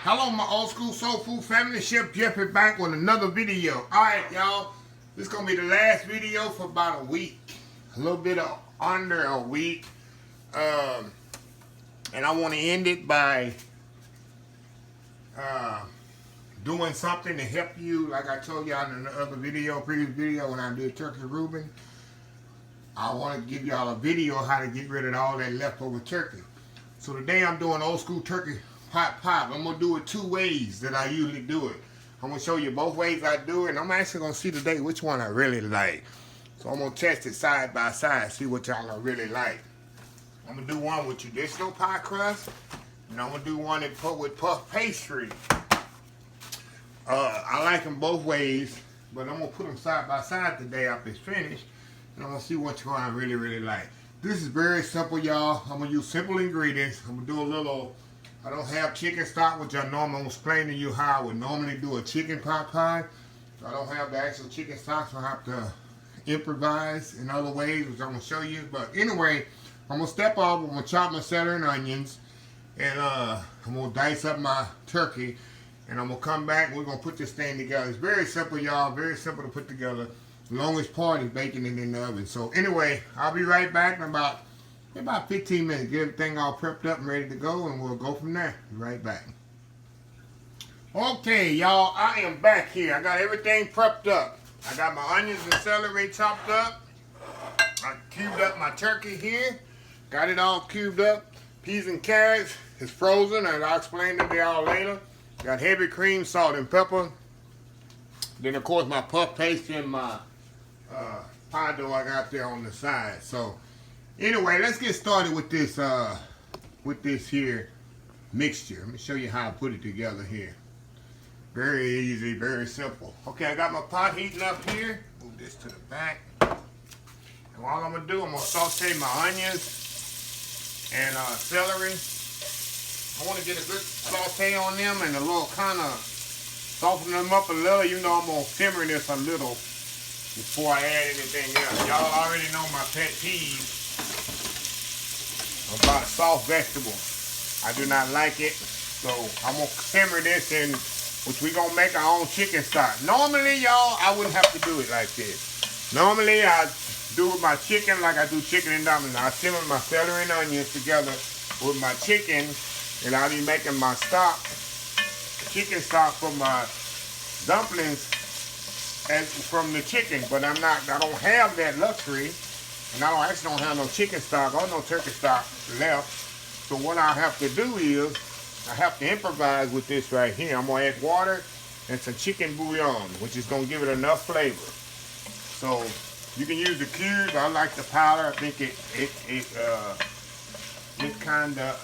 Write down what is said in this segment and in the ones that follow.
Hello, my old school soul food family. Chef Jeffrey back with another video. Alright, y'all. This is going to be the last video for about a week. A little bit of under a week. And I want to end it by doing something to help you. Like I told y'all in the other video, previous video, when I did turkey Reuben. I want to give y'all a video how to get rid of all that leftover turkey. So today I'm doing old school turkey pot pop. I'm going to do it two ways that I usually do it. I'm going to show you both ways I do it, and I'm actually going to see today which one I really like. So I'm going to test it side by side, see what y'all really like. I'm going to do one with traditional pie crust, and I'm going to do one with puff pastry. I like them both ways, but I'm going to put them side by side today after it's finished, and I'm going to see which one I really like. This is very simple, y'all. I'm going to use simple ingredients. I'm going to do a little... I don't have chicken stock, which I normally will explain to you how I would normally do a chicken pot pie. So I don't have the actual chicken stock, so I have to improvise in other ways, which I'm going to show you. But anyway, I'm going to step off. I'm going to chop my celery and onions. And I'm going to dice up my turkey. And I'm going to come back and we're going to put this thing together. It's very simple, y'all. Very simple to put together. The longest part is baking it in the oven. So anyway, I'll be right back in about 15 minutes. Get everything all prepped up and ready to go, and we'll go from there. Be right back. Okay, y'all, I am back here. I got everything prepped up. I got my onions and celery chopped up. I cubed up my turkey here. Got it all cubed up. Peas and carrots is frozen, and I'll explain to y'all later. Got heavy cream, salt, and pepper. Then, of course, my puff pastry and my pie dough I got there on the side. So, anyway, let's get started with this here mixture. Let me show you how I put it together here. Very easy, very simple. Okay, I got my pot heating up here. Move this to the back. And what I'm gonna do, I'm gonna saute my onions and celery. I want to get a good saute on them and a little kind of soften them up a little. You know, I'm gonna simmer this a little before I add anything else. Y'all already know my pet peeve about soft vegetables. I do not like it, so I'm gonna simmer this in, which we gonna make our own chicken stock. Normally, y'all, I wouldn't have to do it like this. Normally, I do with my chicken like I do chicken and dumplings. I simmer my celery and onions together with my chicken, and I'll be making my stock, chicken stock for my dumplings as from the chicken. But I don't have that luxury. And I actually don't have no chicken stock or no turkey stock left. So what I have to do is, I have to improvise with this right here. I'm going to add water and some chicken bouillon, which is going to give it enough flavor. So you can use the cubes. I like the powder. I think it kind of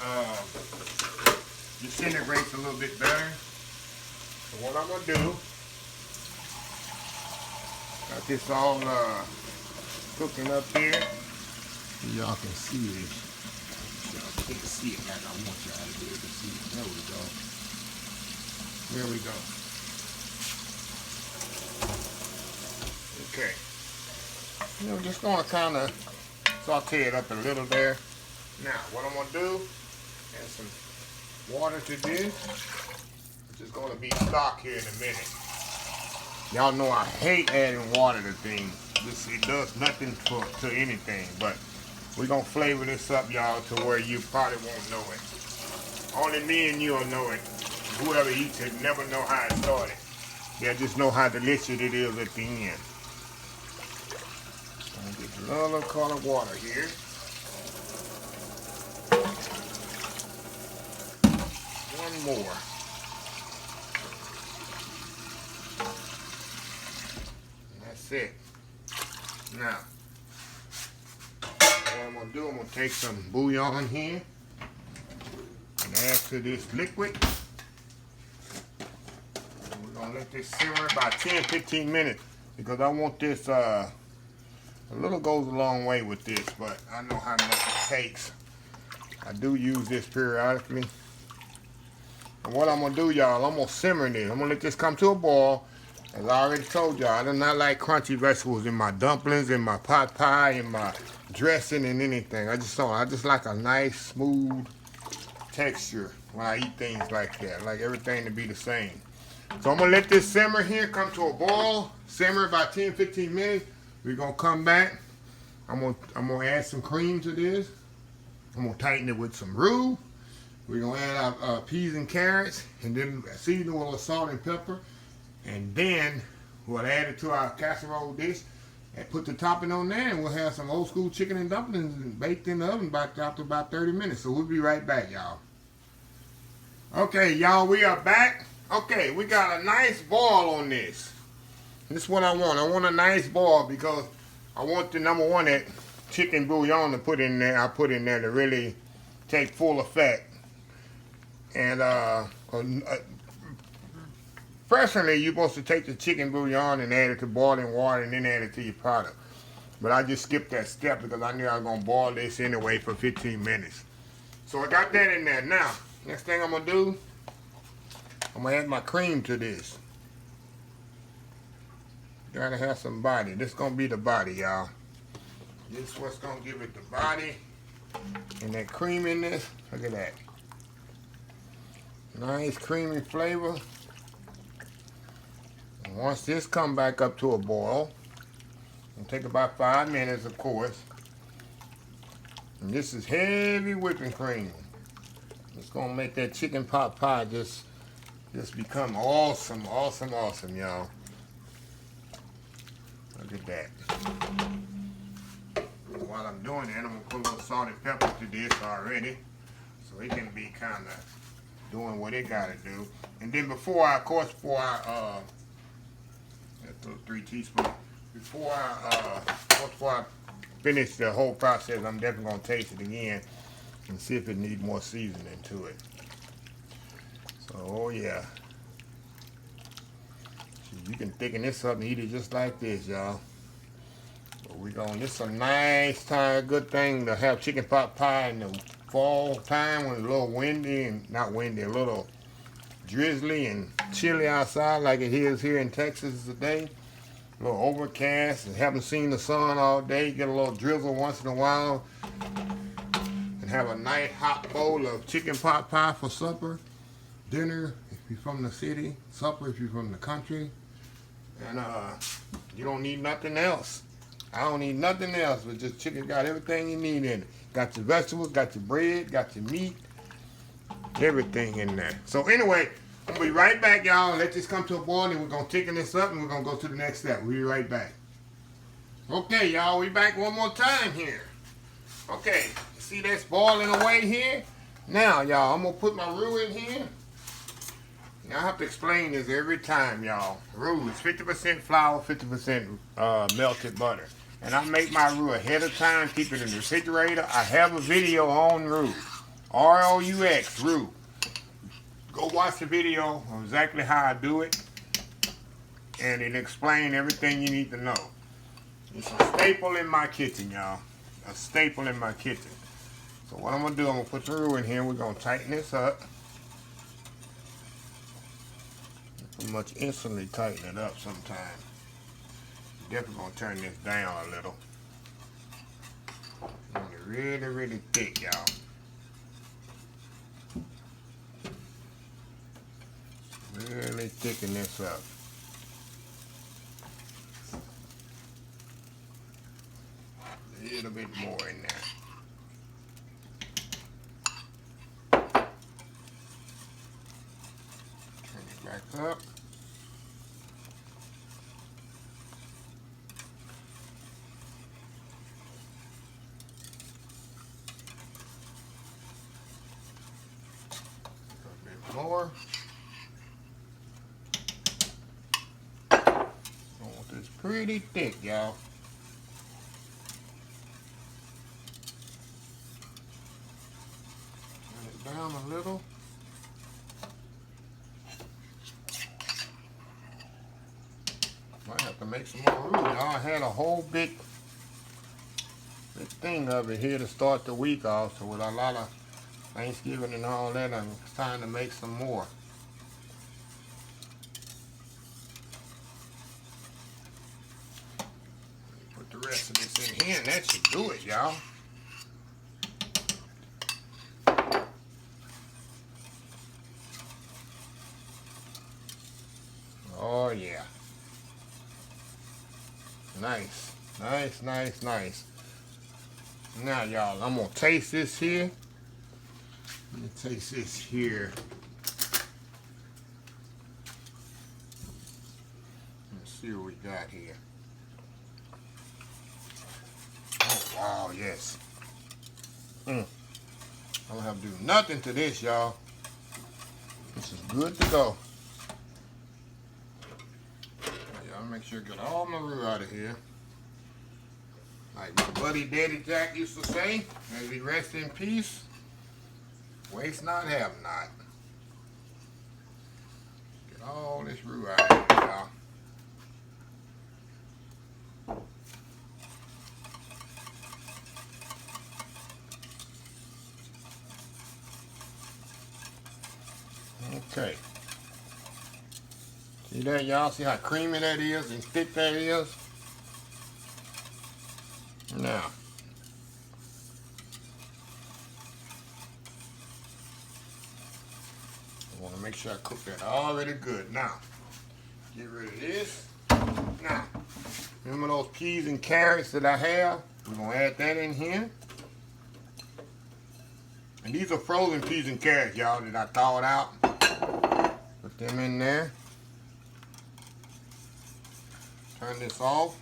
disintegrates a little bit better. So what I'm going to do, got this all cooking up here. Y'all can see it. Y'all can't see it like I want y'all to be able to see it. There we go. There we go. Okay. You know, just gonna kind of saute it up a little there. Now, what I'm gonna do, add some water to this. Which is gonna be stock here in a minute. Y'all know I hate adding water to things. It does nothing to anything, but we're going to flavor this up, y'all, to where you probably won't know it. Only me and you will know it. Whoever eats it never know how it started. They'll just know how delicious it is at the end. I'm going to get a little colored water here. One more. And that's it. Now, what I'm going to do, I'm going to take some bouillon here and add to this liquid. And we're going to let this simmer about 10-15 minutes because I want this, a little goes a long way with this, but I know how much it takes. I do use this periodically. And what I'm going to do, y'all, I'm going to simmer this. I'm going to let this come to a boil. As I already told y'all, I do not like crunchy vegetables in my dumplings, in my pot pie, in my dressing, and anything. I just like a nice, smooth texture when I eat things like that. I like everything to be the same. So I'm gonna let this simmer here, come to a boil, simmer about 10-15 minutes. We're gonna come back. I'm gonna add some cream to this. I'm gonna tighten it with some roux. We're gonna add our peas and carrots, and then season it with a little salt and pepper. And then we'll add it to our casserole dish and put the topping on there, and we'll have some old school chicken and dumplings baked in the oven after about 30 minutes. So we'll be right back, y'all. Okay, y'all, we are back. Okay, we got a nice boil on this. This is what I want. I want a nice boil because I want the number one, that chicken bouillon to put in there. I put in there to really take full effect. And personally, you're supposed to take the chicken bouillon and add it to boiling water and then add it to your product. But I just skipped that step because I knew I was going to boil this anyway for 15 minutes. So I got that in there. Now, next thing I'm going to do, I'm going to add my cream to this. Gotta have some body. This is going to be the body, y'all. This is what's going to give it the body. And that creaminess, look at that. Nice creamy flavor. And once this come back up to a boil, it'll take about 5 minutes, of course. And this is heavy whipping cream. It's gonna make that chicken pot pie just become awesome, awesome, awesome, y'all. Look at that. While I'm doing that, I'm gonna put a little salt and pepper to this already, so it can be kind of doing what it gotta do. And then before I 3 teaspoons. Before I finish the whole process, I'm definitely gonna taste it again and see if it needs more seasoning to it. So, oh yeah. You can thicken this up and eat it just like this, y'all. But this is a nice time, good thing to have chicken pot pie in the fall time when it's a little windy and not windy, a little drizzly and chilly outside like it is here in Texas today. A little overcast and haven't seen the sun all day. Get a little drizzle once in a while. And have a nice hot bowl of chicken pot pie for supper. Dinner if you're from the city. Supper if you're from the country. And you don't need nothing else. I don't need nothing else but just chicken. Got everything you need in it. Got your vegetables, got your bread, got your meat. Everything in there. So anyway, I'm going to be right back, y'all. Let this come to a boil, and we're going to thicken this up, and we're going to go to the next step. We'll be right back. Okay, y'all, we back one more time here. Okay, see that's boiling away here? Now, y'all, I'm going to put my roux in here. Now, I have to explain this every time, y'all. Roux is 50% flour, 50% melted butter. And I make my roux ahead of time, keep it in the refrigerator. I have a video on roux. R-O-U-X, roux. Go watch the video on exactly how I do it, and it explains everything you need to know. It's a staple in my kitchen, y'all. A staple in my kitchen. So what I'm going to do, I'm going to put the roux in here. We're going to tighten this up. Pretty much instantly tighten it up sometimes. Definitely going to turn this down a little. And it's really, really thick, y'all. Really thicken this up. A little bit more in there. Turn it back up. A bit more. It's pretty thick, y'all. Turn it down a little. Might have to make some more roux, y'all. I had a whole big thing of it here to start the week off, so with a lot of Thanksgiving and all that, it's time to make some more. Put the rest of this in here, and that should do it, y'all. nice. Nice, nice, nice. Now, y'all, I'm gonna taste this here. Let me taste this here. Let's see what we got here. Oh, wow, yes. I don't have to do nothing to this, y'all. This is good to go. Y'all make sure I get all my roux out of here. Like my buddy Daddy Jack used to say, as he rests in peace, waste not, have not. Get all this roux out of here, y'all. Okay. See that, y'all? See how creamy that is and thick that is? Now, I want to make sure I cook that already good. Now, get rid of this. Now, remember those peas and carrots that I have? We're going to add that in here. And these are frozen peas and carrots, y'all, that I thawed out. Put them in there. Turn this off.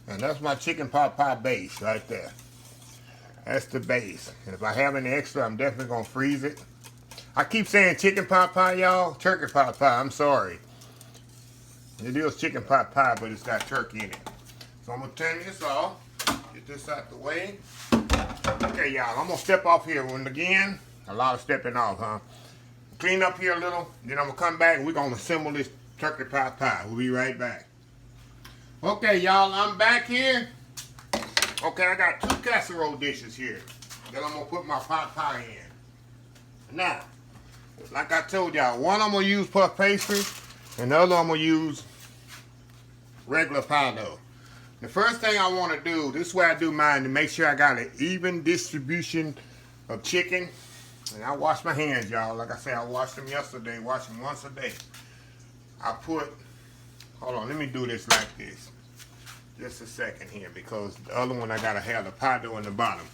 And that's my chicken pot pie base right there. That's the base. And if I have any extra, I'm definitely going to freeze it. I keep saying chicken pot pie, y'all. Turkey pot pie. I'm sorry. It is chicken pot pie, but it's got turkey in it. So I'm going to turn this off. Get this out the way. Okay, y'all. I'm going to step off here. And again, a lot of stepping off, huh? Clean up here a little. Then I'm going to come back and we're going to assemble this turkey pot pie. We'll be right back. Okay, y'all, I'm back here. Okay, I got 2 casserole dishes here that I'm going to put my pot pie in. Now, like I told y'all, one I'm going to use puff pastry, and the other I'm going to use regular pie dough. The first thing I want to do, this is where I do mine, to make sure I got an even distribution of chicken. And I wash my hands, y'all. Like I said, I washed them yesterday, wash them once a day. I put... Hold on, let me do this like this. Just a second here, because the other one I gotta have the pie dough in the bottom.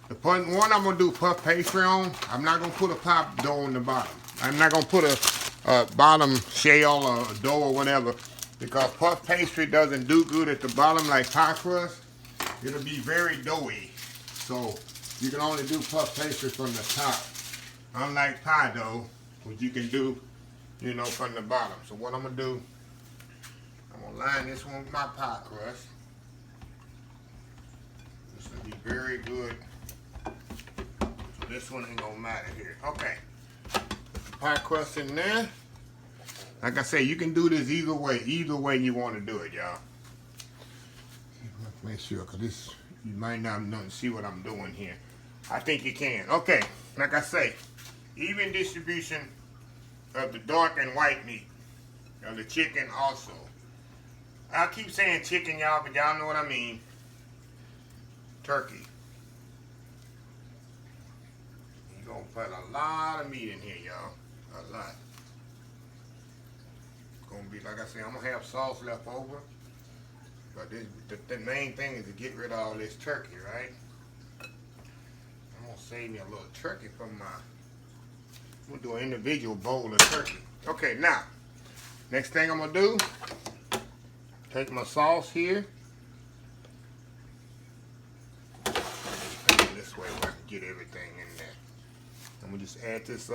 The one I'm gonna do puff pastry on, I'm not gonna put a pie dough in the bottom. I'm not gonna put a bottom shell or dough or whatever, because puff pastry doesn't do good at the bottom like pie crust. It'll be very doughy. So you can only do puff pastry from the top. Unlike pie dough, which you can do, you know, from the bottom. So what I'm gonna do, I'm gonna line this one with my pie crust. This will be very good. So this one ain't gonna matter here. Okay. Put the pie crust in there. Like I say, you can do this either way you want to do it, y'all. Make sure, because this, you might not see what I'm doing here. I think you can. Okay, like I say, even distribution of the dark and white meat, of the chicken also. I keep saying chicken, y'all, but y'all know what I mean. Turkey. You're going to put a lot of meat in here, y'all. A lot. It's going to be, like I said, I'm going to have sauce left over. But this, the main thing is to get rid of all this turkey, right? I'm going to save me a little turkey from my... I'm going to do an individual bowl of turkey. Okay, now, next thing I'm going to do, take my sauce here. Take it this way where I can get everything in there. I'm going to just add this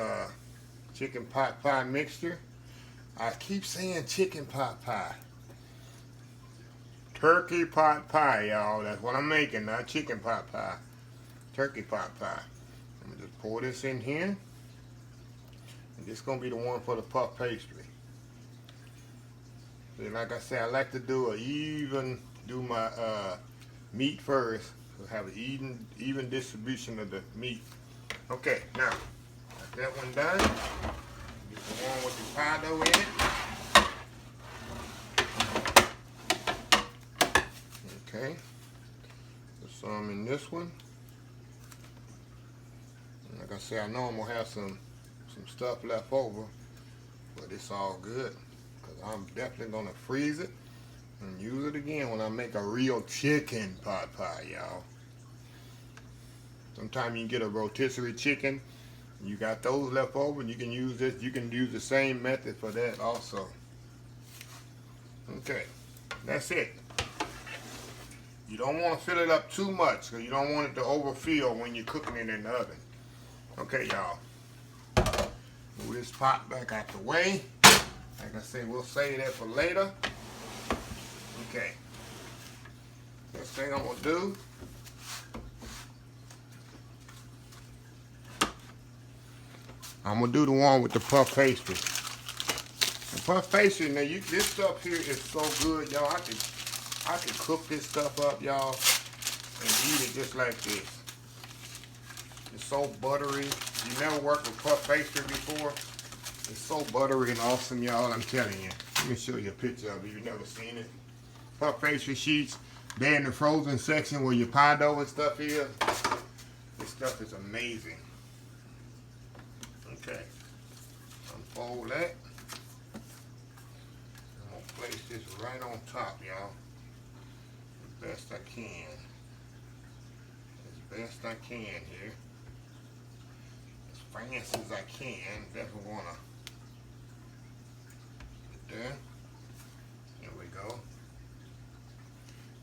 chicken pot pie mixture. I keep saying chicken pot pie. Turkey pot pie, y'all. That's what I'm making, not chicken pot pie. Turkey pot pie. I'm going to just pour this in here. And this is going to be the one for the puff pastry. See, like I said, I like to do my meat first. So have an even distribution of the meat. Okay, now, got that one done. Get the one with the pie dough in it. Okay, put some in this one. And like I said, I know I'm gonna have some stuff left over, but it's all good because I'm definitely gonna freeze it And use it again when I make a real chicken pot pie, y'all. Sometimes you can get a rotisserie chicken. You got those left over, and you can use this. You can use the same method for that also. Okay, that's it. You don't want to fill it up too much because you don't want it to overfill when you're cooking it in the oven. Okay, y'all. Move this pot back out the way. Like I said, we'll save that for later. Okay. Next thing I'm going to do, I'm going to do the one with the puff pastry. The puff pastry, now this stuff here is so good, y'all. I can cook this stuff up, y'all, and eat it just like this. It's so buttery. You never worked with puff pastry before? It's so buttery and awesome, y'all, I'm telling you. Let me show you a picture of it if you've never seen it. Puff pastry sheets, they're in the frozen section where your pie dough and stuff is. This stuff is amazing. Okay. Unfold that. I'm going to place this right on top, y'all. As best I can. As best I can here. As fancy as I can. Definitely want to put there. There we go.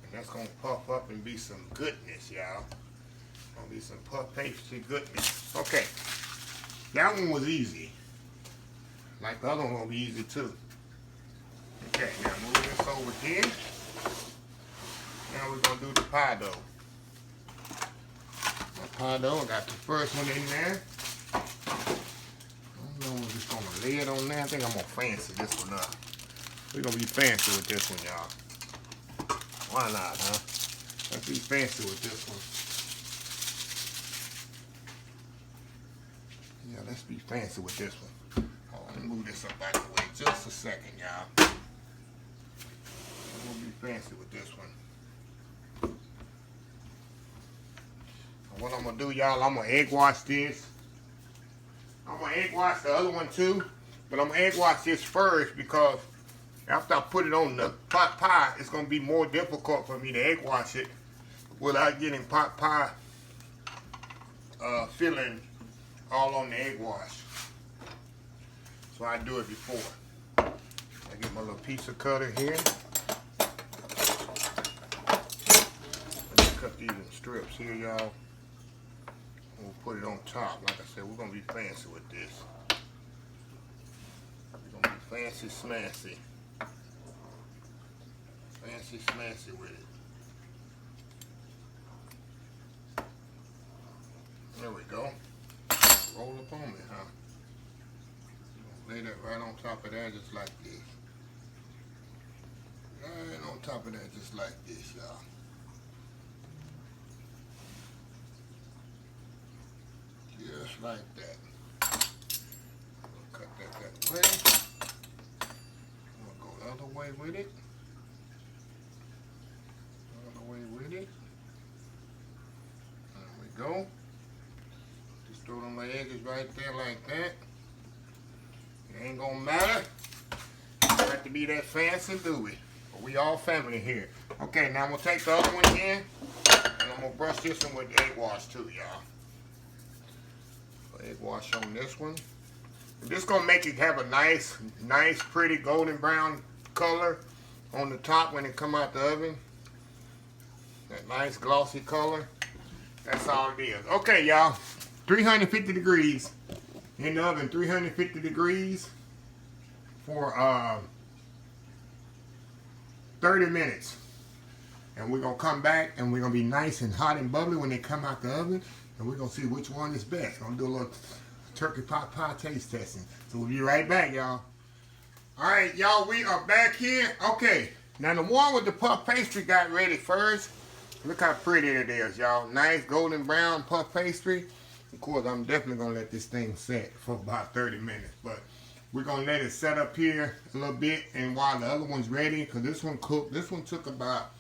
And that's going to puff up and be some goodness, y'all. Going to be some puff pastry goodness. Okay. That one was easy. Like the other one will be easy too. Okay, now move this over here. Now we're going to do the pie dough. My pie dough, I got the first one in there. I don't know if it's going to lay it on there. I think I'm going to fancy this one up. We're going to be fancy with this one, y'all. Why not, huh? Let's be fancy with this one. Yeah, let's be fancy with this one. Hold on, let me move this up out of the way just a second, y'all. We'll be fancy with this one. And what I'm going to do, y'all, I'm going to egg wash this. I'm going to egg wash the other one too. But I'm going to egg wash this first because after I put it on the pot pie, it's going to be more difficult for me to egg wash it without getting pot pie filling all on the egg wash. So I do it before. I get my little pizza cutter here. Let's cut these in strips here, y'all. We'll put it on top. Like I said, we're gonna be fancy with this. We're gonna be fancy smancy. Fancy smancy with it. There we go. Roll up on me, huh? Lay that right on top of that just like this. Right on top of that just like this, y'all. Just like that. We'll cut that way. We'll go the other way with it. The other way with it. There we go. Just throw them edges right there like that. It ain't gonna matter. Don't have to be that fancy, do we? But we all family here. Okay, now I'm gonna take the other one here, and I'm gonna brush this one with egg wash too, y'all. So egg wash on this one. And this gonna make it have a nice, pretty golden brown color on the top when it come out the oven. That nice glossy color. That's all it is. Okay, y'all. 350 degrees in the oven, 350 degrees for 30 minutes. And we're going to come back and we're going to be nice and hot and bubbly when they come out the oven. And we're going to see which one is best. I'm going to do a little turkey pot pie taste testing. So we'll be right back, y'all. All right, y'all, we are back here. Okay, now the one with the puff pastry got ready first. Look how pretty it is, y'all. Nice golden brown puff pastry. Of course, I'm definitely going to let this thing set for about 30 minutes. But we're going to let it set up here a little bit. And while the other one's ready, because this one cooked, this one took about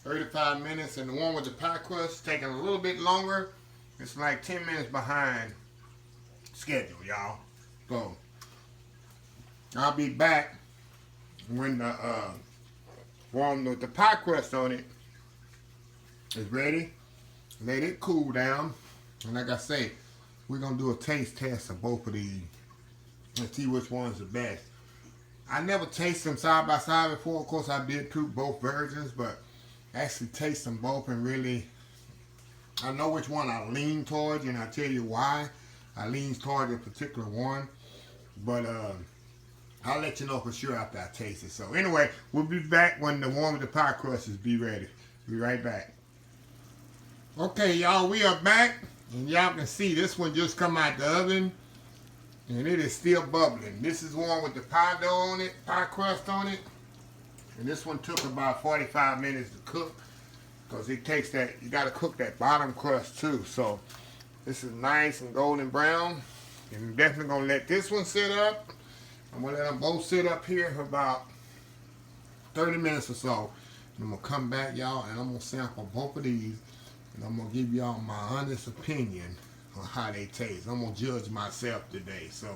35 minutes. And the one with the pie crust taking a little bit longer. It's like 10 minutes behind schedule, y'all. So, I'll be back when the warm the pie crust on it is ready. Let it cool down. And like I say, we're going to do a taste test of both of these and see which one's the best. I never tasted them side by side before. Of course, I did cook both versions, but actually taste them both and really, I know which one I lean towards, and I'll tell you why I lean towards a particular one. But I'll let you know for sure after I taste it. So anyway, we'll be back when the one with the pie crust is be ready. Be right back. Okay, y'all, we are back. And y'all can see this one just come out the oven. And it is still bubbling. This is one with the pie dough on it, pie crust on it. And this one took about 45 minutes to cook. Because it takes that, you got to cook that bottom crust too. So this is nice and golden brown. And I'm definitely going to let this one sit up. I'm going to let them both sit up here for about 30 minutes or so. And I'm going to come back, y'all, and I'm going to sample both of these. And I'm going to give y'all my honest opinion on how they taste. I'm going to judge myself today. So,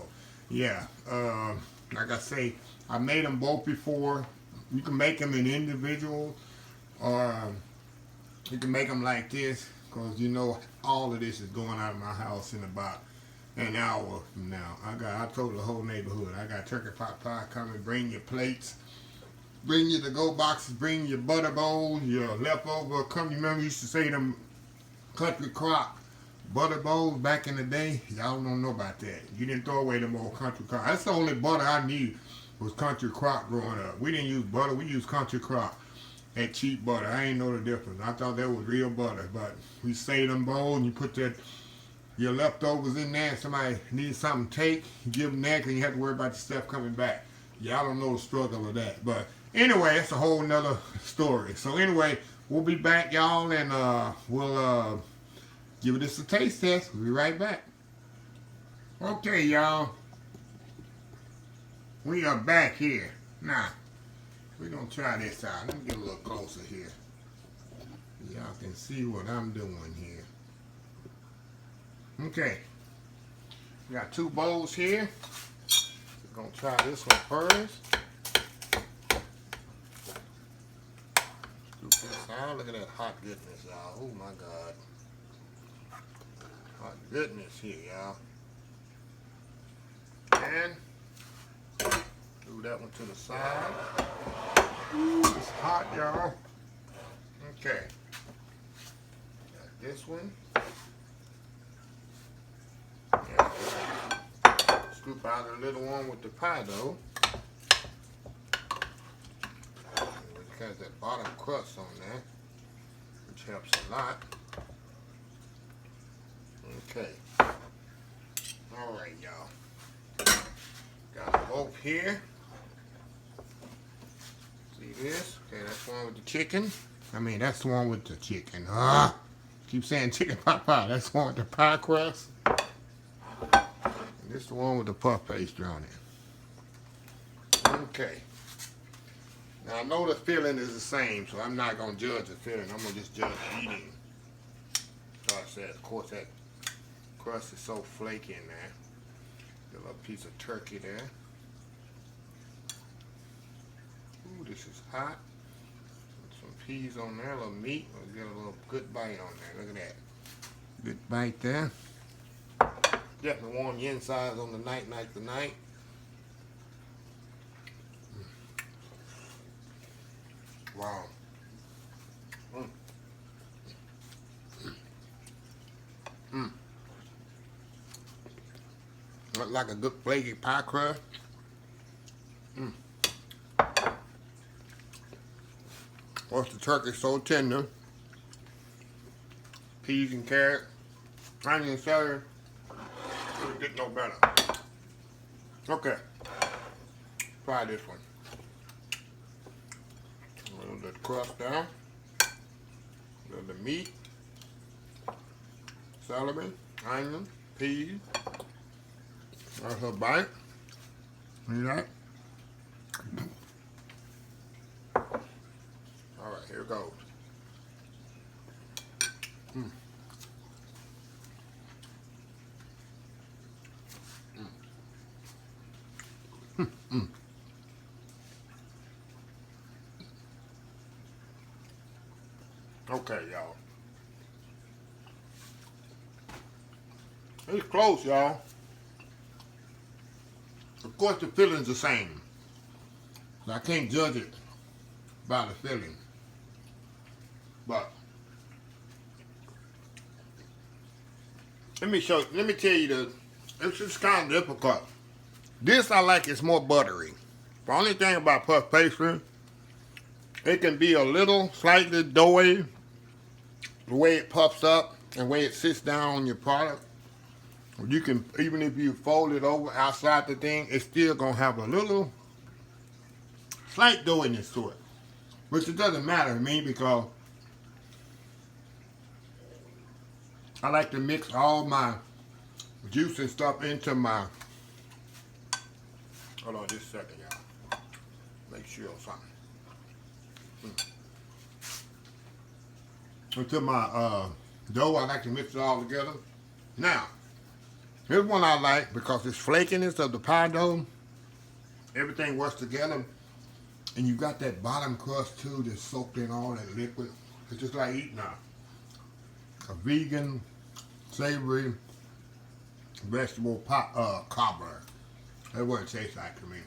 yeah. Like I say, I made them both before. You can make them in individual, or you can make them like this. Because, you know, all of this is going out of my house in about an hour from now. I told the whole neighborhood, I got turkey pot pie coming. Bring your plates. Bring your to-go boxes. Bring your butter bowls, your leftover. Come, you remember we used to say them country crock butter bowls back in the day? Y'all don't know about that. You didn't throw away them old country crock. That's the only butter I knew was country crock growing up. We didn't use butter. We used country crock. That cheap butter. I ain't know the difference. I thought that was real butter. But we saved them bowls and you put that your leftovers in there, and somebody needs something to take, you give them that, because you have to worry about the stuff coming back. Y'all don't know the struggle of that. But anyway, it's a whole nother story. So anyway, we'll be back, y'all, and we'll give this a taste test. We'll be right back. Okay, y'all. We are back here. Now, we're going to try this out. Let me get a little closer here. Y'all can see what I'm doing here. Okay, we got two bowls here. We're gonna try this one first. Scoop this out. Look at that hot goodness, y'all. Oh my God. Hot goodness here, y'all. And do that one to the side. Ooh, it's hot, y'all. Okay. Got this one. Scoop out the little one with the pie dough. It has that bottom crust on there, which helps a lot. Okay. Alright, y'all. Got them both here. See this? Okay, that's the one with the chicken. I mean, that's the one with the chicken. Keep saying chicken pot pie. That's the one with the pie crust. This is the one with the puff pastry on it. Okay. Now I know the filling is the same, so I'm not going to judge the filling. I'm going to just judge eating. So I said, of course, that crust is so flaky in there. Get a little piece of turkey there. Ooh, this is hot. Put some peas on there, a little meat. We'll get a little good bite on there. Look at that. Good bite there. Definitely warm your insides on the night to night. Wow. Look like a good flaky pie crust. Once the turkey's so tender. Peas and carrot, onion and celery. Couldn't get no better. Okay. Try this one. A little bit of crust down. A little bit of meat. Celery, onion, peas. That's a bite. See that? Alright, here goes. Okay, y'all. It's close, y'all. Of course, the filling's the same. So I can't judge it by the filling. But let me tell you that it's just kind of difficult. This I like, it's more buttery. The only thing about puff pastry, it can be a little slightly doughy, the way it puffs up and the way it sits down on your product. You can, even if you fold it over outside the thing, it's still gonna have a little slight doughiness to it. Which it doesn't matter to me because I like to mix all my juice and stuff into my, hold on just a second, y'all. Make sure of something. Into my dough, I like to mix it all together. Now, here's one I like because it's flakiness of the pie dough. Everything works together. And you got that bottom crust too that's soaked in all that liquid. It's just like eating a vegan, savory, vegetable cobbler. That's what it tastes like to me.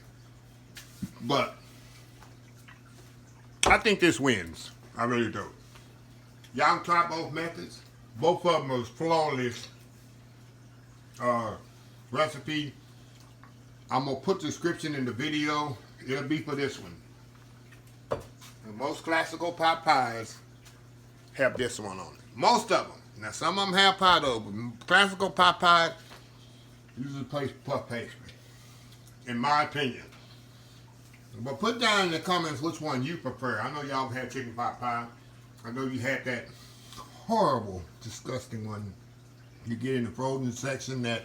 But I think this wins. I really do. Y'all can try both methods. Both of them are flawless recipe. I'm gonna put the description in the video. It'll be for this one. And most classical pot pies have this one on it. Most of them. Now some of them have pie dough, but classical pot pies usually puff pastry, in my opinion. But put down in the comments which one you prefer. I know y'all had chicken pot pie. I know you had that horrible, disgusting one you get in the frozen section that,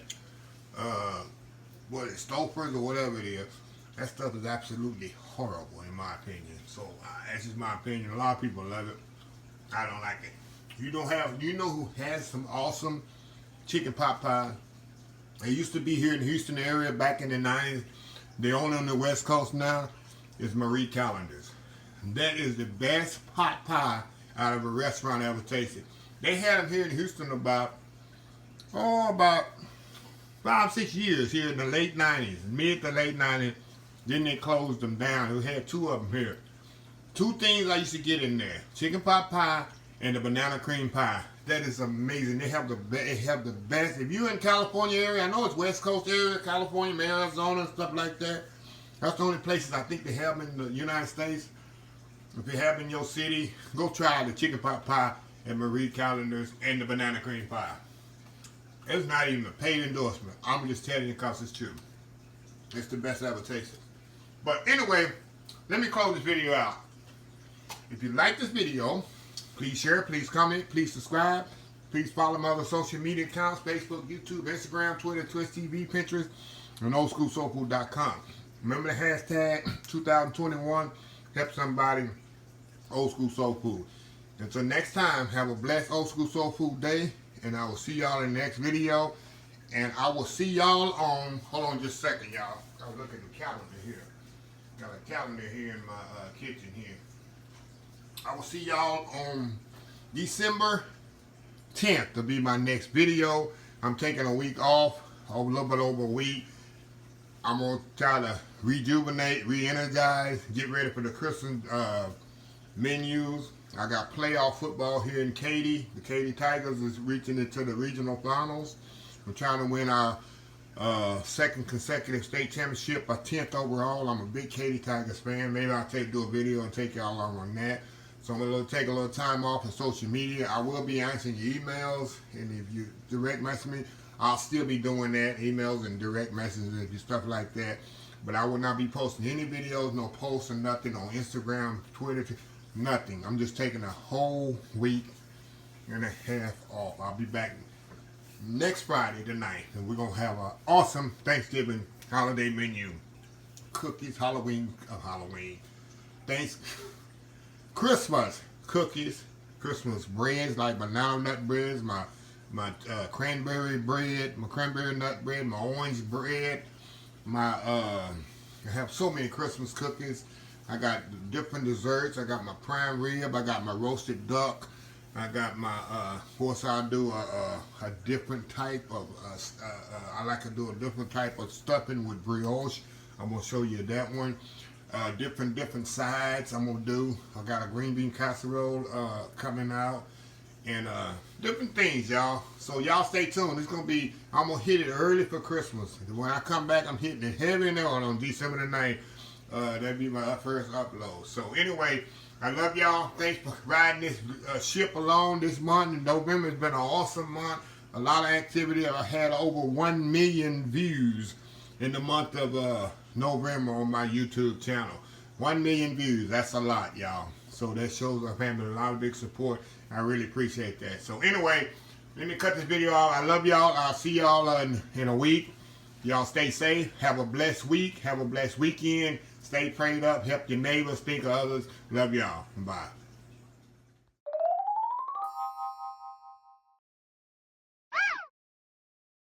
what is Stouffer's or whatever it is. That stuff is absolutely horrible in my opinion. So that's just my opinion. A lot of people love it. I don't like it. You know who has some awesome chicken pot pie? They used to be here in the Houston area back in the 90s. They're only on the West Coast now. It's Marie Callender's. That is the best pot pie out of a restaurant I ever tasted. They had them here in Houston about 5-6 years here in the late 90s, mid to late 90s. Then they closed them down. We had two of them here. Two things I used to get in there: chicken pot pie and the banana cream pie. That is amazing. They have the best. If you're in California area, I know it's West Coast area, California, Arizona, and stuff like that. That's the only places I think they have them in the United States. If you have in your city, go try the chicken pot pie at Marie Callender's and the banana cream pie. It's not even a paid endorsement. I'm just telling you because it's true. It's the best I ever tasted. But anyway, let me close this video out. If you like this video, please share, please comment, please subscribe. Please follow my other social media accounts: Facebook, YouTube, Instagram, Twitter, Twitch TV, Pinterest, and oldschoolsoulfood.com. Remember the hashtag 2021, help somebody, Old School Soul Food. Until next time, have a blessed Old School Soul Food day, and I will see y'all in the next video. And I will see y'all on, hold on just a second, y'all. I was looking at the calendar here. Got a calendar here in my kitchen here. I will see y'all on December 10th to be my next video. I'm taking a week off, a little bit over a week. I'm going to try to rejuvenate, re-energize, get ready for the Christmas menus. I got playoff football here in KATY. The KATY Tigers is reaching into the regional finals. We're trying to win our second consecutive state championship, our 10th overall. I'm a big KATY Tigers fan. Maybe I'll do a video and take y'all along on that. So I'm going to take a little time off of social media. I will be answering your emails, and if you direct message me, I'll still be doing that, emails and direct messages and stuff like that. But I will not be posting any videos, no posts or nothing on Instagram, Twitter, nothing. I'm just taking a whole week and a half off. I'll be back next Friday the 9th, and we're going to have an awesome Thanksgiving holiday menu. Cookies, Christmas cookies, Christmas breads like banana nut breads, my cranberry bread, my cranberry nut bread, my orange bread, I have so many Christmas cookies. I got different desserts. I got my prime rib, I got my roasted duck, I got my, of course I'll do a different type of, I like to do a different type of stuffing with brioche. I'm going to show you that one. Different sides I'm going to do. I got a green bean casserole coming out. And different things, y'all. So y'all stay tuned. It's going to be, I'm going to hit it early for Christmas. When I come back, I'm hitting it heavy and on December the 9th. That'll be my first upload. So anyway, I love y'all. Thanks for riding this ship along this month. November has been an awesome month. A lot of activity. I had over 1 million views in the month of November on my YouTube channel. 1 million views. That's a lot, y'all. So that shows our family a lot of big support. I really appreciate that. So anyway, let me cut this video off. I love y'all. I'll see y'all in a week. Y'all stay safe. Have a blessed week. Have a blessed weekend. Stay prayed up. Help your neighbors. Think of others. Love y'all. Bye.